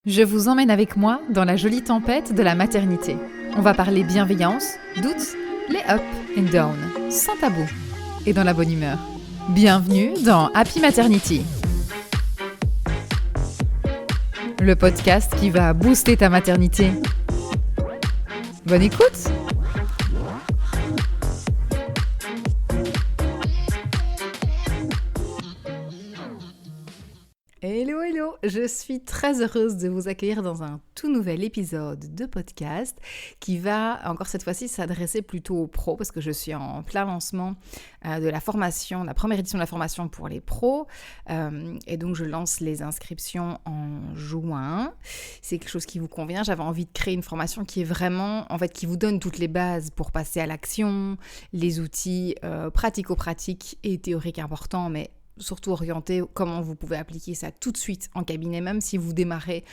Je vous emmène avec moi dans la jolie tempête de la maternité. On va parler bienveillance, doutes, les up and down, sans tabou et dans la bonne humeur. Bienvenue dans Happy Maternity, le podcast qui va booster ta maternité. Bonne écoute! Hello, je suis très heureuse de vous accueillir dans un tout nouvel épisode de podcast qui va, encore cette fois-ci, s'adresser plutôt aux pros parce que je suis en plein lancement de la formation, la première édition de la formation pour les pros et donc je lance les inscriptions en juin. C'est quelque chose qui vous convient, j'avais envie de créer une formation qui est vraiment, en fait, qui vous donne toutes les bases pour passer à l'action, les outils pratico-pratiques et théoriques importants, mais surtout orienté comment vous pouvez appliquer ça tout de suite en cabinet, même si vous démarrez,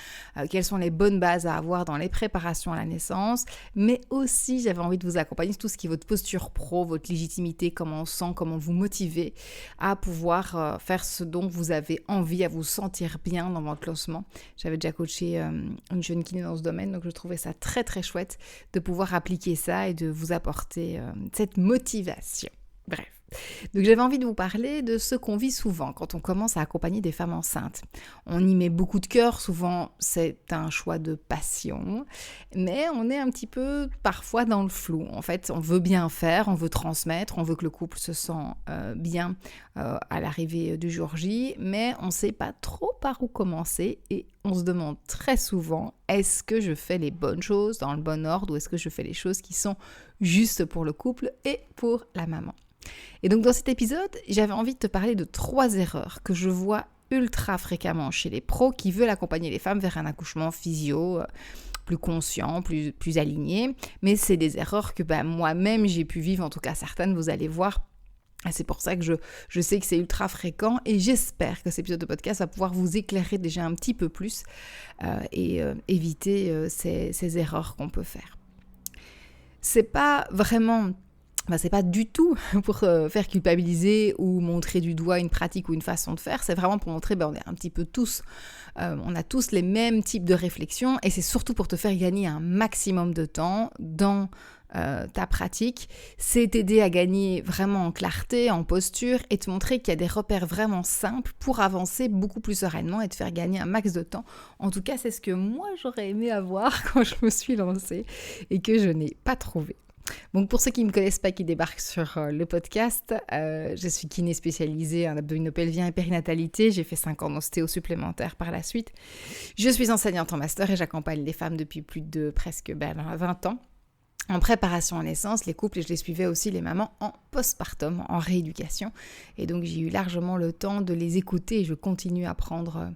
quelles sont les bonnes bases à avoir dans les préparations à la naissance, mais aussi j'avais envie de vous accompagner sur tout ce qui est votre posture pro, votre légitimité, comment on sent, comment vous motiver à pouvoir faire ce dont vous avez envie, à vous sentir bien dans votre lancement. J'avais déjà coaché une jeune kiné dans ce domaine, donc je trouvais ça très très chouette de pouvoir appliquer ça et de vous apporter cette motivation. Bref. Donc j'avais envie de vous parler de ce qu'on vit souvent quand on commence à accompagner des femmes enceintes. On y met beaucoup de cœur, souvent c'est un choix de passion, mais on est un petit peu parfois dans le flou. En fait, on veut bien faire, on veut transmettre, on veut que le couple se sent bien à l'arrivée du jour J, mais on ne sait pas trop par où commencer et on se demande très souvent, est-ce que je fais les bonnes choses dans le bon ordre ou est-ce que je fais les choses qui sont justes pour le couple et pour la maman? Et donc dans cet épisode, j'avais envie de te parler de 3 erreurs que je vois ultra fréquemment chez les pros qui veulent accompagner les femmes vers un accouchement physio plus conscient, plus aligné. Mais c'est des erreurs que moi-même j'ai pu vivre, en tout cas certaines, vous allez voir. C'est pour ça que je sais que c'est ultra fréquent et j'espère que cet épisode de podcast va pouvoir vous éclairer déjà un petit peu plus et éviter ces erreurs qu'on peut faire. C'est pas du tout pour faire culpabiliser ou montrer du doigt une pratique ou une façon de faire, c'est vraiment pour montrer on est un petit peu tous, on a tous les mêmes types de réflexions et c'est surtout pour te faire gagner un maximum de temps dans ta pratique, c'est t'aider à gagner vraiment en clarté, en posture et te montrer qu'il y a des repères vraiment simples pour avancer beaucoup plus sereinement et te faire gagner un max de temps. En tout cas, c'est ce que moi j'aurais aimé avoir quand je me suis lancée et que je n'ai pas trouvé. Donc pour ceux qui ne me connaissent pas, qui débarquent sur le podcast, je suis kiné spécialisée en abdominopelvien et périnatalité. J'ai fait 5 ans d'ostéo supplémentaire par la suite. Je suis enseignante en master et j'accompagne les femmes depuis plus de presque 20 ans. En préparation à naissance, les couples, et je les suivais aussi les mamans en postpartum, en rééducation. Et donc j'ai eu largement le temps de les écouter et je continue à prendre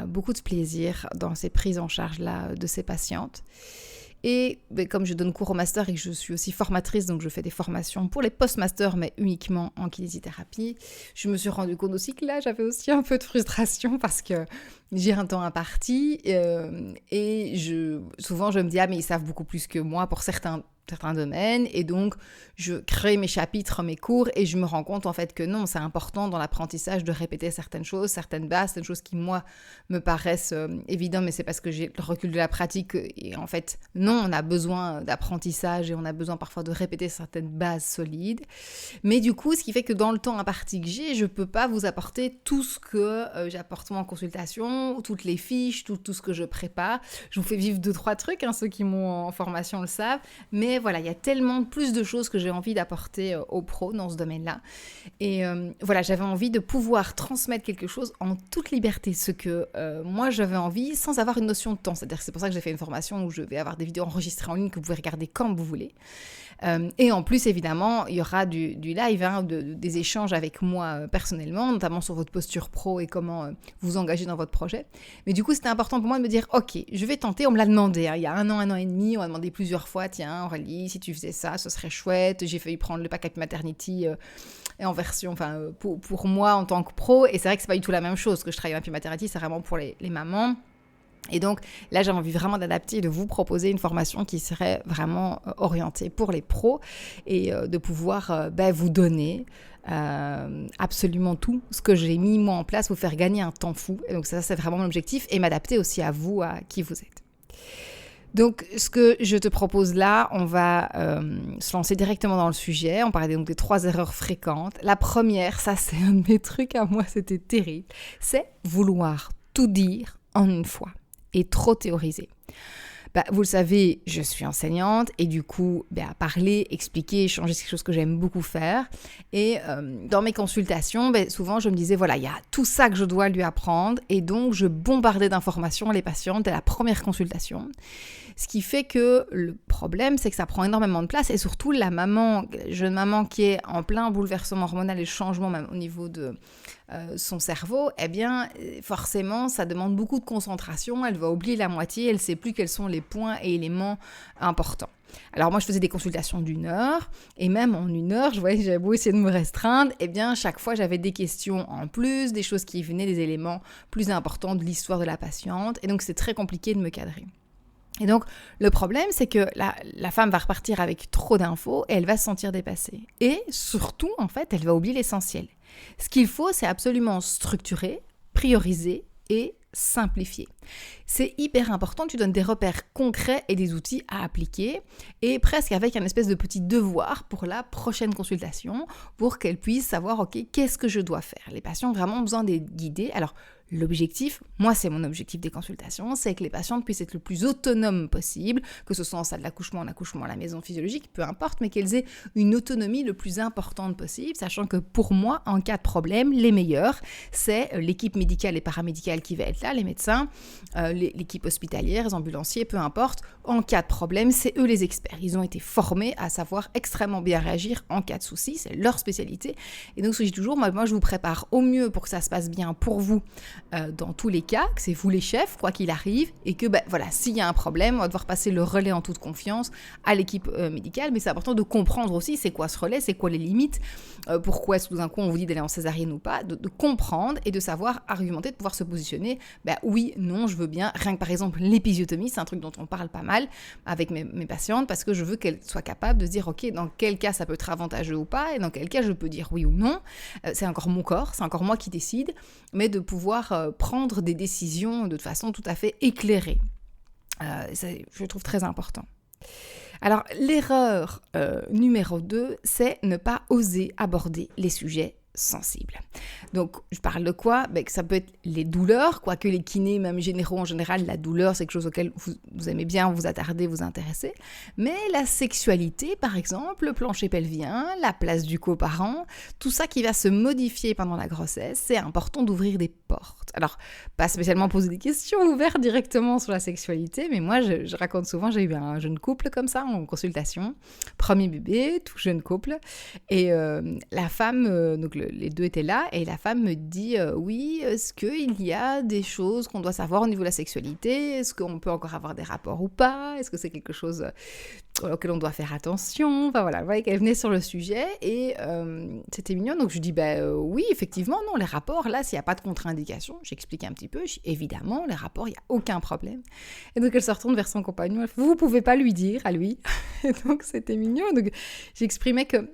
beaucoup de plaisir dans ces prises en charge-là de ces patientes. Et comme je donne cours au master et que je suis aussi formatrice, donc je fais des formations pour les post-masters, mais uniquement en kinésithérapie, je me suis rendu compte aussi que là, j'avais aussi un peu de frustration parce que j'ai un temps imparti et souvent je me dis « Ah, mais ils savent beaucoup plus que moi pour certains domaines » et donc je crée mes chapitres, mes cours et je me rends compte en fait que non, c'est important dans l'apprentissage de répéter certaines choses, certaines bases, certaines choses qui moi me paraissent évidentes, mais c'est parce que j'ai le recul de la pratique et en fait non, on a besoin d'apprentissage et on a besoin parfois de répéter certaines bases solides, mais du coup ce qui fait que dans le temps imparti que j'ai, je peux pas vous apporter tout ce que j'apporte moi en consultation, toutes les fiches, tout ce que je prépare. Je vous fais vivre 2-3 trucs, ceux qui m'ont en formation le savent, mais voilà, il y a tellement plus de choses que j'ai envie d'apporter aux pros dans ce domaine-là. Et voilà, j'avais envie de pouvoir transmettre quelque chose en toute liberté, ce que moi j'avais envie, sans avoir une notion de temps. C'est-à-dire que c'est pour ça que j'ai fait une formation où je vais avoir des vidéos enregistrées en ligne que vous pouvez regarder quand vous voulez. Et en plus, évidemment, il y aura du live, des échanges avec moi personnellement, notamment sur votre posture pro et comment vous engager dans votre projet. Mais du coup, c'était important pour moi de me dire, ok, je vais tenter, on me l'a demandé, il y a 1 an et demi, on m'a demandé plusieurs fois, tiens, Aurélie, si tu faisais ça, ce serait chouette. J'ai failli prendre le pack Happy Maternity en version, pour moi en tant que pro, et c'est vrai que c'est pas du tout la même chose, que je travaille en Happy Maternity, c'est vraiment pour les mamans. Et donc là, j'avais envie vraiment d'adapter et de vous proposer une formation qui serait vraiment orientée pour les pros et de pouvoir vous donner absolument tout ce que j'ai mis moi en place, vous faire gagner un temps fou. Et donc ça, c'est vraiment mon objectif et m'adapter aussi à vous, à qui vous êtes. Donc, ce que je te propose là, on va se lancer directement dans le sujet. On parlait donc des 3 erreurs fréquentes. La première, ça c'est un de mes trucs à moi, c'était terrible, c'est vouloir tout dire en une fois et trop théoriser. Vous le savez, je suis enseignante et du coup, parler, expliquer, échanger, c'est quelque chose que j'aime beaucoup faire. Et dans mes consultations, souvent je me disais, voilà, il y a tout ça que je dois lui apprendre et donc je bombardais d'informations les patientes dès la première consultation. Ce qui fait que le problème, c'est que ça prend énormément de place et surtout la jeune maman qui est en plein bouleversement hormonal et changement même au niveau de son cerveau, forcément, ça demande beaucoup de concentration, elle va oublier la moitié, elle ne sait plus quels sont les points et éléments importants. Alors moi, je faisais des consultations d'1 heure, et même en 1 heure, j'avais beau essayer de me restreindre, chaque fois, j'avais des questions en plus, des choses qui venaient, des éléments plus importants de l'histoire de la patiente, et donc c'est très compliqué de me cadrer. Et donc, le problème, c'est que la femme va repartir avec trop d'infos et elle va se sentir dépassée. Et surtout, en fait, elle va oublier l'essentiel. Ce qu'il faut, c'est absolument structurer, prioriser et simplifier. C'est hyper important, tu donnes des repères concrets et des outils à appliquer et presque avec un espèce de petit devoir pour la prochaine consultation pour qu'elle puisse savoir, ok, qu'est-ce que je dois faire. Les patients ont vraiment besoin d'être guidés. Alors, l'objectif, moi c'est mon objectif des consultations, c'est que les patientes puissent être le plus autonomes possible, que ce soit en salle d'accouchement, en accouchement à la maison physiologique, peu importe, mais qu'elles aient une autonomie le plus importante possible, sachant que pour moi, en cas de problème, les meilleurs, c'est l'équipe médicale et paramédicale qui va être là, les médecins, l'équipe hospitalière, les ambulanciers, peu importe. En cas de problème, c'est eux les experts. Ils ont été formés à savoir extrêmement bien réagir en cas de souci, c'est leur spécialité. Et donc, ce que je dis toujours, moi je vous prépare au mieux pour que ça se passe bien pour vous, dans tous les cas, que c'est vous les chefs, quoi qu'il arrive, et que s'il y a un problème, on va devoir passer le relais en toute confiance à l'équipe médicale, mais c'est important de comprendre aussi c'est quoi ce relais, c'est quoi les limites, pourquoi est-ce que tout d'un coup on vous dit d'aller en césarienne ou pas, de comprendre et de savoir argumenter, de pouvoir se positionner, oui, non, je veux bien, rien que par exemple l'épisiotomie, c'est un truc dont on parle pas mal avec mes patientes, parce que je veux qu'elles soient capables de se dire, ok, dans quel cas ça peut être avantageux ou pas, et dans quel cas je peux dire oui ou non, c'est encore mon corps, c'est encore moi qui décide, mais de pouvoir prendre des décisions de façon tout à fait éclairée. Je trouve très important. Alors, l'erreur numéro 2, c'est ne pas oser aborder les sujets sensibles. Donc, je parle de quoi ? Que ça peut être les douleurs, quoique les kinés, même généraux en général, la douleur, c'est quelque chose auquel vous aimez bien vous attarder, vous intéresser. Mais la sexualité, par exemple, le plancher pelvien, la place du coparent, tout ça qui va se modifier pendant la grossesse, c'est important d'ouvrir des portes. Alors, pas spécialement poser des questions ouvertes directement sur la sexualité, mais moi, je raconte souvent, j'ai eu un jeune couple comme ça en consultation, premier bébé, tout jeune couple, et la femme, donc les deux étaient là, et la femme me dit oui, est-ce qu'il y a des choses qu'on doit savoir au niveau de la sexualité ? Est-ce qu'on peut encore avoir des rapports ou pas ? Est-ce que c'est quelque chose auquel on doit faire attention ? Enfin voilà, vous voyez qu'elle venait sur le sujet, et c'était mignon, donc je dis oui, effectivement, non, les rapports, là, s'il n'y a pas de contre-indication, j'explique un petit peu, évidemment, les rapports, il n'y a aucun problème. Et donc elle se retourne vers son compagnon, elle fait, vous ne pouvez pas lui dire à lui. Et donc c'était mignon, donc j'exprimais que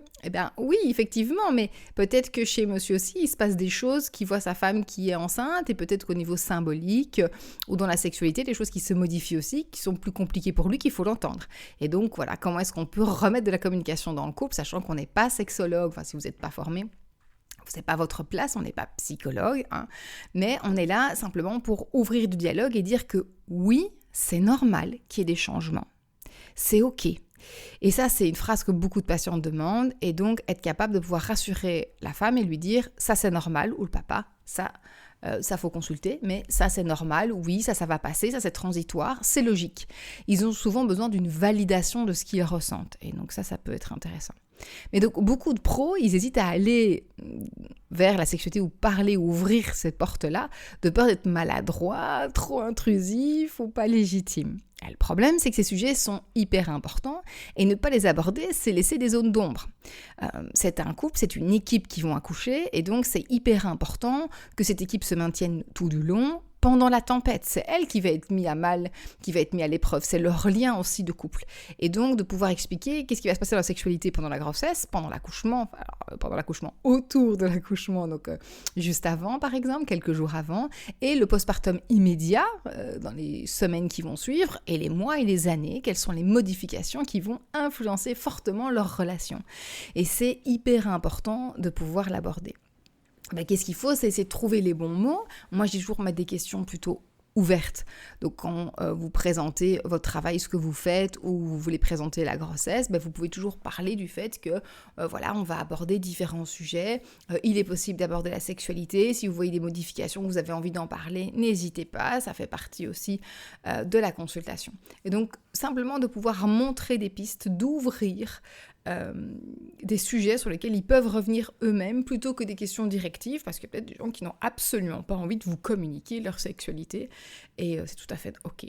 oui, effectivement, mais peut-être que chez monsieur aussi, il se passe des choses qui voit sa femme qui est enceinte, et peut-être qu'au niveau symbolique ou dans la sexualité, des choses qui se modifient aussi, qui sont plus compliquées pour lui, qu'il faut l'entendre. Et donc, voilà, comment est-ce qu'on peut remettre de la communication dans le couple, sachant qu'on n'est pas sexologue, enfin, si vous n'êtes pas formé, c'est pas votre place, on n'est pas psychologue, mais on est là simplement pour ouvrir du dialogue et dire que oui, c'est normal qu'il y ait des changements. C'est OK. Et ça, c'est une phrase que beaucoup de patients demandent, et donc être capable de pouvoir rassurer la femme et lui dire « ça c'est normal » ou le papa, ça faut consulter, mais ça c'est normal, oui, ça va passer, ça c'est transitoire, c'est logique. Ils ont souvent besoin d'une validation de ce qu'ils ressentent, et donc ça peut être intéressant. Mais donc beaucoup de pros, ils hésitent à aller vers la sexualité ou parler ou ouvrir cette porte-là de peur d'être maladroit, trop intrusif ou pas légitime. Et le problème, c'est que ces sujets sont hyper importants et ne pas les aborder, c'est laisser des zones d'ombre. C'est un couple, c'est une équipe qui vont accoucher, et donc c'est hyper important que cette équipe se maintienne tout du long, pendant la tempête. C'est elle qui va être mise à mal, qui va être mise à l'épreuve. C'est leur lien aussi de couple. Et donc, de pouvoir expliquer qu'est-ce qui va se passer dans la sexualité pendant la grossesse, pendant l'accouchement, autour de l'accouchement, donc juste avant, par exemple, quelques jours avant, et le postpartum immédiat, dans les semaines qui vont suivre, et les mois et les années, quelles sont les modifications qui vont influencer fortement leur relation. Et c'est hyper important de pouvoir l'aborder. Qu'est-ce qu'il faut? C'est essayer de trouver les bons mots. Moi, j'ai toujours mettre des questions plutôt ouvertes. Donc, quand vous présentez votre travail, ce que vous faites, ou vous voulez présenter la grossesse, vous pouvez toujours parler du fait que, on va aborder différents sujets. Il est possible d'aborder la sexualité. Si vous voyez des modifications, que vous avez envie d'en parler, n'hésitez pas. Ça fait partie aussi de la consultation. Et donc, simplement de pouvoir montrer des pistes, d'ouvrir des sujets sur lesquels ils peuvent revenir eux-mêmes plutôt que des questions directives, parce qu'il y a peut-être des gens qui n'ont absolument pas envie de vous communiquer leur sexualité, et c'est tout à fait ok.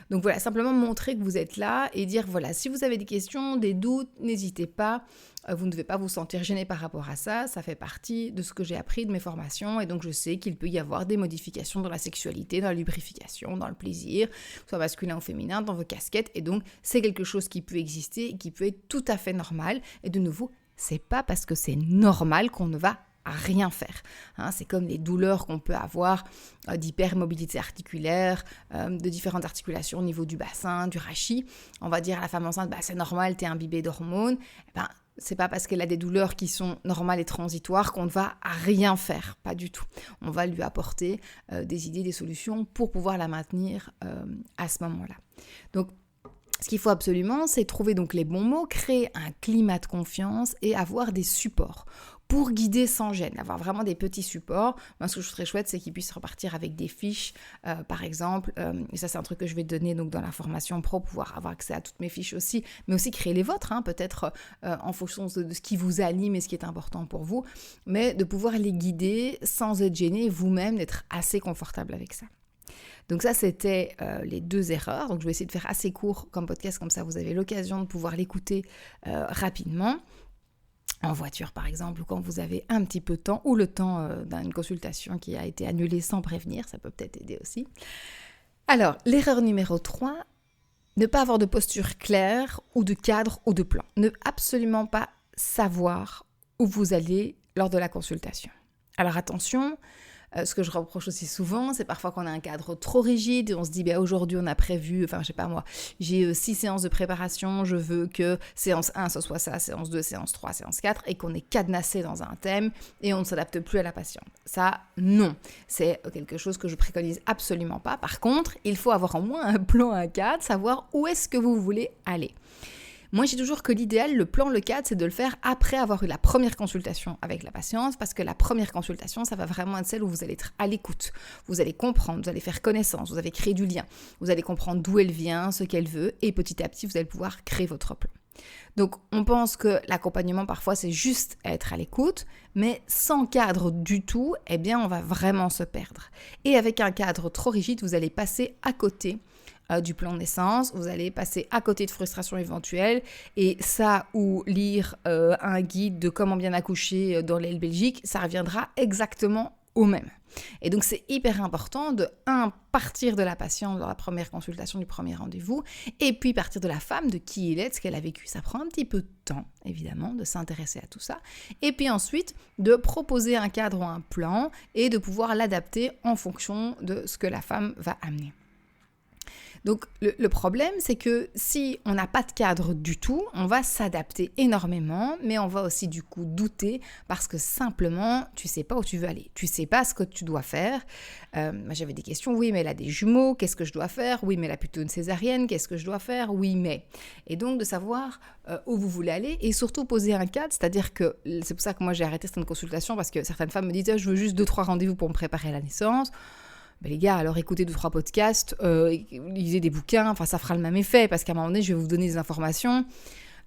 Donc voilà, simplement montrer que vous êtes là et dire voilà, si vous avez des questions, des doutes, n'hésitez pas, vous ne devez pas vous sentir gêné par rapport à ça, ça fait partie de ce que j'ai appris de mes formations, et donc je sais qu'il peut y avoir des modifications dans la sexualité, dans la lubrification, dans le plaisir, soit masculin ou féminin, dans vos casquettes, et donc c'est quelque chose qui peut exister et qui peut être tout à fait normal, et de nouveau, c'est pas parce que c'est normal qu'on ne va à rien faire. C'est comme les douleurs qu'on peut avoir d'hypermobilité articulaire, de différentes articulations au niveau du bassin, du rachis. On va dire à la femme enceinte, c'est normal, t'es imbibée d'hormones. C'est pas parce qu'elle a des douleurs qui sont normales et transitoires qu'on ne va à rien faire, pas du tout. On va lui apporter des idées, des solutions pour pouvoir la maintenir à ce moment-là. Donc, ce qu'il faut absolument, c'est trouver donc les bons mots, créer un climat de confiance et avoir des supports pour guider sans gêne, avoir vraiment des petits supports. Moi, ce que je trouverais chouette, c'est qu'ils puissent repartir avec des fiches, par exemple, et ça, c'est un truc que je vais donner donc, dans la formation pro, pour pouvoir avoir accès à toutes mes fiches aussi, mais aussi créer les vôtres, peut-être en fonction de ce qui vous anime et ce qui est important pour vous, mais de pouvoir les guider sans être gêné, vous-même, d'être assez confortable avec ça. Donc ça, c'était les 2 erreurs. Donc je vais essayer de faire assez court comme podcast, comme ça vous avez l'occasion de pouvoir l'écouter rapidement. En voiture par exemple, ou quand vous avez un petit peu de temps, ou le temps d'une consultation qui a été annulée sans prévenir, ça peut peut-être aider aussi. Alors, l'erreur numéro 3, ne pas avoir de posture claire, ou de cadre, ou de plan. Ne absolument pas savoir où vous allez lors de la consultation. Alors attention, ce que je reproche aussi souvent, c'est parfois qu'on a un cadre trop rigide et on se dit aujourd'hui on a prévu, j'ai 6 séances de préparation, je veux que séance 1 ce soit ça, séance 2, séance 3, séance 4, et qu'on est cadenassé dans un thème et on ne s'adapte plus à la patiente. Ça, non, c'est quelque chose que je préconise absolument pas. Par contre, il faut avoir au moins un plan, un cadre, savoir où est-ce que vous voulez aller. Moi, j'ai toujours que l'idéal, le plan, le cadre, c'est de le faire après avoir eu la première consultation avec la patiente, parce que la première consultation, ça va vraiment être celle où vous allez être à l'écoute. Vous allez comprendre, vous allez faire connaissance, vous allez créer du lien, vous allez comprendre d'où elle vient, ce qu'elle veut, et petit à petit, vous allez pouvoir créer votre plan. Donc, on pense que l'accompagnement, parfois, c'est juste être à l'écoute, mais sans cadre du tout, on va vraiment se perdre. Et avec un cadre trop rigide, vous allez passer à côté du plan de naissance, vous allez passer à côté de frustrations éventuelles, et ça ou lire un guide de comment bien accoucher dans l'aile Belgique, ça reviendra exactement au même. Et donc c'est hyper important de partir de la patiente dans la première consultation du premier rendez-vous, et puis partir de la femme, de qui elle est, de ce qu'elle a vécu. Ça prend un petit peu de temps, évidemment, de s'intéresser à tout ça, et puis ensuite de proposer un cadre ou un plan, et de pouvoir l'adapter en fonction de ce que la femme va amener. Donc le problème, c'est que si on n'a pas de cadre du tout, on va s'adapter énormément, mais on va aussi du coup douter parce que simplement, tu sais pas où tu veux aller. Tu sais pas ce que tu dois faire. Moi, j'avais des questions, oui, mais elle a des jumeaux, qu'est-ce que je dois faire? Oui, mais elle a plutôt une césarienne, qu'est-ce que je dois faire? Oui, mais... Et donc de savoir où vous voulez aller et surtout poser un cadre, c'est-à-dire que c'est pour ça que moi j'ai arrêté cette consultation parce que certaines femmes me disent je veux juste 2-3 rendez-vous pour me préparer à la naissance. Les gars, alors écoutez 2-3 podcasts, lisez des bouquins, ça fera le même effet, parce qu'à un moment donné, je vais vous donner des informations,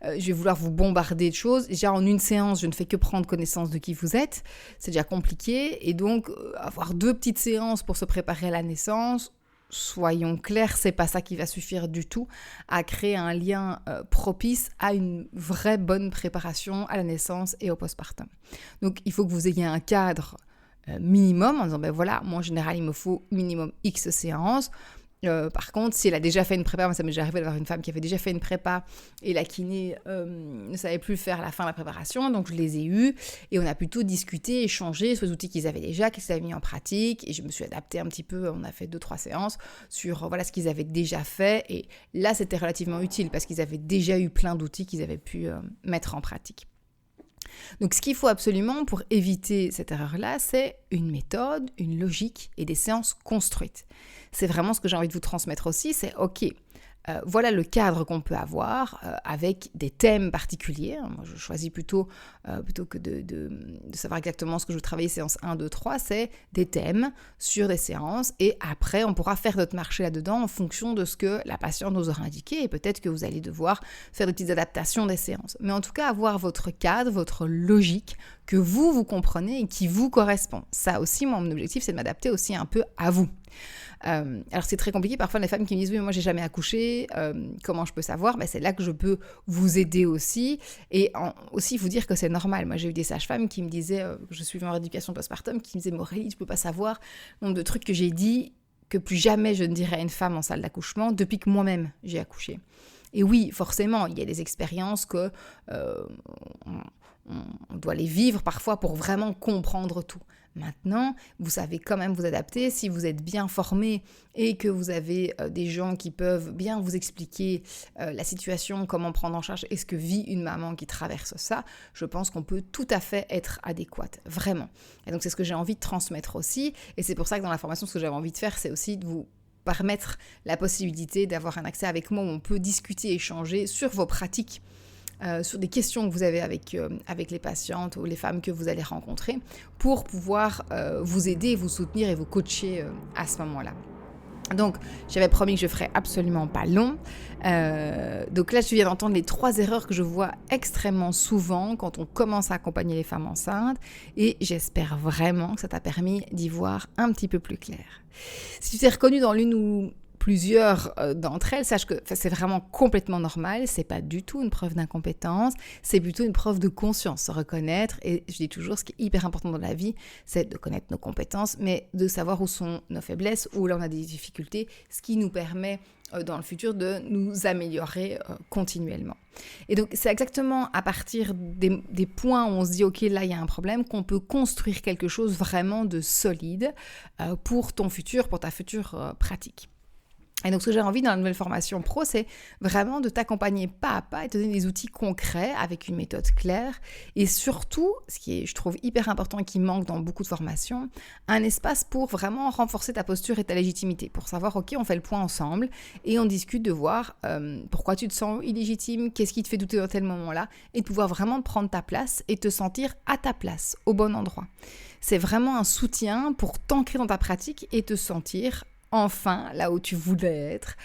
je vais vouloir vous bombarder de choses. Déjà, en une séance, je ne fais que prendre connaissance de qui vous êtes, c'est déjà compliqué, et donc avoir 2 petites séances pour se préparer à la naissance, soyons clairs, c'est pas ça qui va suffire du tout à créer un lien propice à une vraie bonne préparation à la naissance et au postpartum. Donc, il faut que vous ayez un cadre minimum, en disant, voilà, moi en général, il me faut minimum X séances. Par contre, si elle a déjà fait une prépa, moi ça m'est déjà arrivé d'avoir une femme qui avait déjà fait une prépa et la kiné ne savait plus faire la fin de la préparation, donc je les ai eus et on a plutôt discuté, échangé sur les outils qu'ils avaient déjà, qu'ils avaient mis en pratique et je me suis adaptée un petit peu, on a fait 2-3 séances sur ce qu'ils avaient déjà fait et là c'était relativement utile parce qu'ils avaient déjà eu plein d'outils qu'ils avaient pu mettre en pratique. Donc ce qu'il faut absolument pour éviter cette erreur-là, c'est une méthode, une logique et des séances construites. C'est vraiment ce que j'ai envie de vous transmettre aussi, c'est ok, voilà le cadre qu'on peut avoir avec des thèmes particuliers. Moi, je choisis plutôt que de savoir exactement ce que je veux travailler séance 1, 2, 3, c'est des thèmes sur des séances et après on pourra faire notre marché là-dedans en fonction de ce que la patiente nous aura indiqué et peut-être que vous allez devoir faire des petites adaptations des séances. Mais en tout cas, avoir votre cadre, votre logique que vous comprenez et qui vous correspond. Ça aussi, mon objectif, c'est de m'adapter aussi un peu à vous. Alors c'est très compliqué, parfois les femmes qui me disent oui, moi j'ai jamais accouché, comment je peux savoir? C'est là que je peux vous aider aussi et aussi vous dire que c'est normal. Moi j'ai eu des sages-femmes qui me disaient, je suivais en rééducation postpartum, qui me disaient Aurélie, je peux pas savoir le nombre de trucs que j'ai dit que plus jamais je ne dirais à une femme en salle d'accouchement depuis que moi-même j'ai accouché. Et oui, forcément, il y a des expériences que on doit les vivre parfois pour vraiment comprendre tout. Maintenant, vous savez quand même vous adapter si vous êtes bien formé et que vous avez des gens qui peuvent bien vous expliquer la situation, comment prendre en charge et ce que vit une maman qui traverse ça. Je pense qu'on peut tout à fait être adéquate, vraiment. Et donc, c'est ce que j'ai envie de transmettre aussi. Et c'est pour ça que dans la formation, ce que j'avais envie de faire, c'est aussi de vous permettre la possibilité d'avoir un accès avec moi où on peut discuter, échanger sur vos pratiques, sur des questions que vous avez avec les patientes ou les femmes que vous allez rencontrer pour pouvoir vous aider, vous soutenir et vous coacher à ce moment-là. Donc, j'avais promis que je ferais absolument pas long. Donc là, tu viens d'entendre les 3 erreurs que je vois extrêmement souvent quand on commence à accompagner les femmes enceintes et j'espère vraiment que ça t'a permis d'y voir un petit peu plus clair. Si tu t'es reconnue dans l'une ou plusieurs d'entre elles, sache que c'est vraiment complètement normal, c'est pas du tout une preuve d'incompétence, c'est plutôt une preuve de conscience, se reconnaître, et je dis toujours, ce qui est hyper important dans la vie, c'est de connaître nos compétences, mais de savoir où sont nos faiblesses, où là on a des difficultés, ce qui nous permet dans le futur de nous améliorer continuellement. Et donc c'est exactement à partir des points où on se dit ok, là il y a un problème, qu'on peut construire quelque chose vraiment de solide pour ton futur, pour ta future pratique. Et donc, ce que j'ai envie dans la nouvelle formation pro, c'est vraiment de t'accompagner pas à pas et te donner des outils concrets avec une méthode claire. Et surtout, ce qui est, je trouve, hyper important et qui manque dans beaucoup de formations, un espace pour vraiment renforcer ta posture et ta légitimité. Pour savoir, ok, on fait le point ensemble et on discute de voir pourquoi tu te sens illégitime, qu'est-ce qui te fait douter dans tel moment-là, et de pouvoir vraiment prendre ta place et te sentir à ta place, au bon endroit. C'est vraiment un soutien pour t'ancrer dans ta pratique et te sentir enfin là où tu voulais être,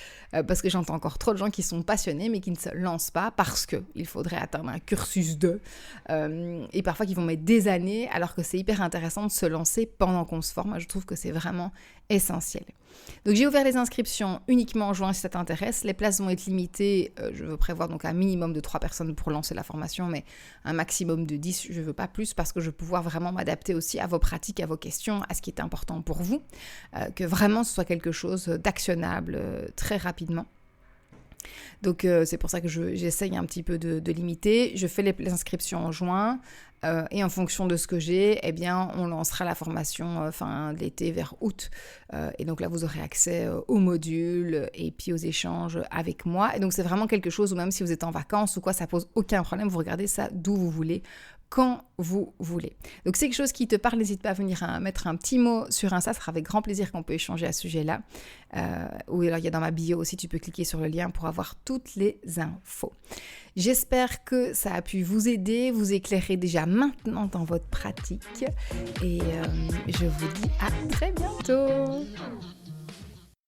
parce que j'entends encore trop de gens qui sont passionnés mais qui ne se lancent pas parce qu'il faudrait atteindre un cursus et parfois qui vont mettre des années alors que c'est hyper intéressant de se lancer pendant qu'on se forme. Moi, je trouve que c'est vraiment essentiel. Donc j'ai ouvert les inscriptions uniquement en juin si ça t'intéresse. Les places vont être limitées, je veux prévoir donc un minimum de 3 personnes pour lancer la formation, mais un maximum de 10, je veux pas plus parce que je veux pouvoir vraiment m'adapter aussi à vos pratiques, à vos questions, à ce qui est important pour vous, que vraiment ce soit quelque chose d'actionnable très rapidement. Donc c'est pour ça que j'essaye un petit peu de limiter. Je fais les inscriptions en juin et en fonction de ce que j'ai, eh bien, on lancera la formation fin de l'été vers août. Et donc là, vous aurez accès aux modules et puis aux échanges avec moi. Et donc c'est vraiment quelque chose où même si vous êtes en vacances ou quoi, ça pose aucun problème. Vous regardez ça d'où vous voulez, quand vous voulez. Donc c'est quelque chose qui te parle, n'hésite pas à venir mettre un petit mot sur Insta, ça sera avec grand plaisir qu'on peut échanger à ce sujet-là. Ou alors il y a dans ma bio aussi, tu peux cliquer sur le lien pour avoir toutes les infos. J'espère que ça a pu vous aider, vous éclairer déjà maintenant dans votre pratique et je vous dis à très bientôt.